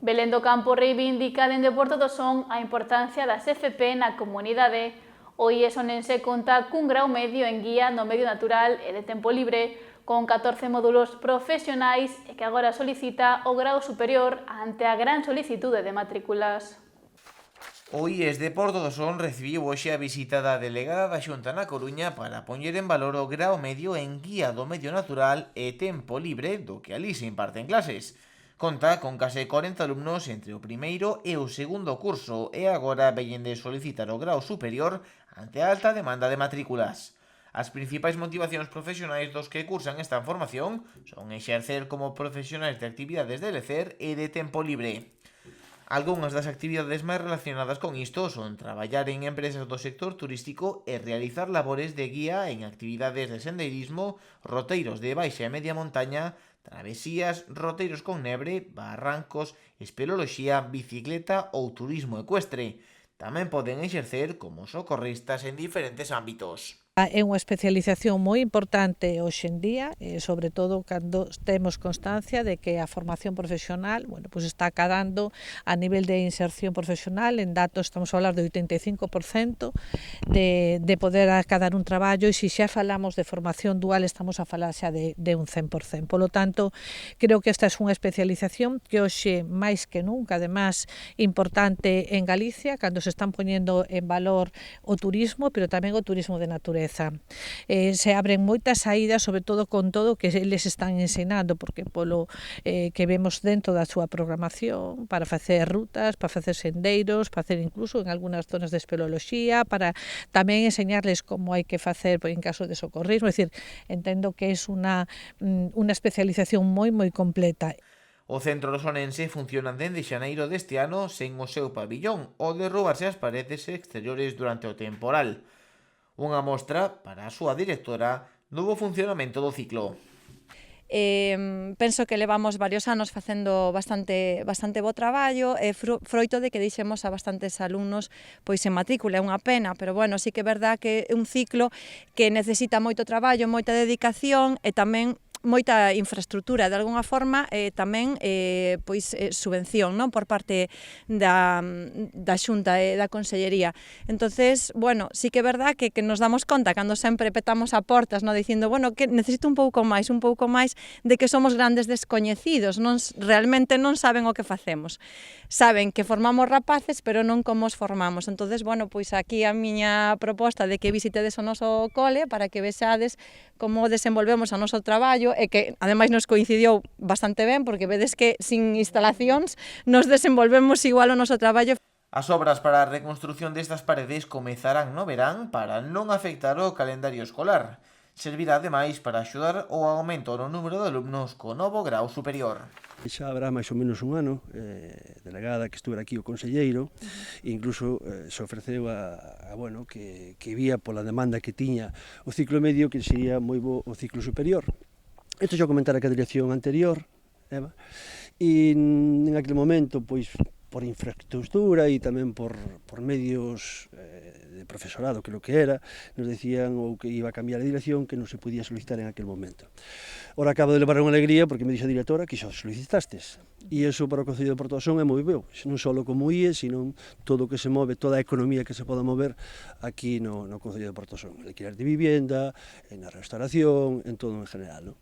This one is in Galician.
Belén do Campo reivindica dende Porto do Son a importancia das FP na comunidade. O IES onense conta cun grau medio en guía no medio natural e de tempo libre, con 14 módulos profesionais e que agora solicita o grau superior ante a gran solicitude de matrículas. O IES de Porto do Son recibiu hoxe a visita da delegada da Xunta na Coruña para poñer en valor o grau medio en guía do medio natural e tempo libre do que ali se imparten clases. Conta con case 40 alumnos entre o primeiro e o segundo curso e agora veñen de solicitar o grau superior ante a alta demanda de matrículas. As principais motivacións profesionais dos que cursan esta formación son exercer como profesionais de actividades de lecer e de tempo libre. Algunhas das actividades máis relacionadas con isto son traballar en empresas do sector turístico e realizar labores de guía en actividades de sendeirismo, roteiros de baixa e media montaña, travesías, roteiros con nebre, barrancos, espeleoloxía, bicicleta ou turismo ecuestre. Tamén poden exercer como socorristas en diferentes ámbitos. É unha especialización moi importante hoxe en día, sobre todo cando temos constancia de que a formación profesional está acadando a nivel de inserción profesional, en datos estamos a falar de 85% de poder acadar un traballo, e se xa falamos de formación dual estamos a falar xa de un 100%. Polo tanto, creo que esta é unha especialización que hoxe máis que nunca, además, importante en Galicia, cando se están poñendo en valor o turismo, pero tamén o turismo de natureza. Se abren moitas saídas, sobre todo con todo o que eles están ensinando, porque polo que vemos dentro da súa programación, para facer rutas, para facer sendeiros, para facer incluso en algunhas zonas de espeleoloxía, para tamén enseñarles como hai que facer en caso de socorrismo, é dicir, entendo que é unha especialización moi completa. O centro rosonense funciona dende xaneiro deste ano sen o seu pabillón, o derrubarse as paredes exteriores durante o temporal. Unha mostra para a súa directora do bo funcionamento do ciclo. Penso que levamos varios anos facendo bastante bo traballo, e froito de que deixemos a bastantes alumnos pois en matrícula. É unha pena, pero bueno, sí que é verdad que é un ciclo que necesita moito traballo, moita dedicación e tamén moita infraestructura, de alguna forma, tamén subvención, non, por parte da Xunta e da Consellería. Entonces, bueno, sí que é verdad que nos damos conta cando sempre petamos a portas, non, dicindo, bueno, que necesito un pouco máis, de que somos grandes descoñecidos, realmente non saben o que facemos. Saben que formamos rapaces, pero non como os formamos. Entonces, bueno, pois aquí a miña proposta de que visitedes o noso cole para que vexades como desenvolvemos o noso traballo, e que ademais nos coincidiu bastante ben, porque vedes que sin instalacións nos desenvolvemos igual o noso traballo. As obras para a reconstrucción destas paredes comezarán no verán para non afectar o calendario escolar. Servirá ademais para axudar ao aumento no número de alumnos co novo grau superior. Xa habrá máis ou menos un ano, delegada, que estuve aquí o conselleiro, e incluso se ofreceu que vía pola demanda que tiña o ciclo medio, que sería moi bo o ciclo superior. Isto xa comentara que a dirección anterior, e en aquel momento, pois, por infraestructura e tamén por medios de profesorado, que lo que era, nos decían ou que iba a cambiar a dirección, que non se podía solicitar en aquel momento. Ora acabo de levar unha alegría, porque me dixo a directora que xa solicitastes. E iso para o Concello de Porto do Son é moi bo, non só como IES, sino todo o que se move, toda a economía que se poda mover aquí no Concello de Porto do Son. En alquiler de vivienda, na restauración, en todo en general.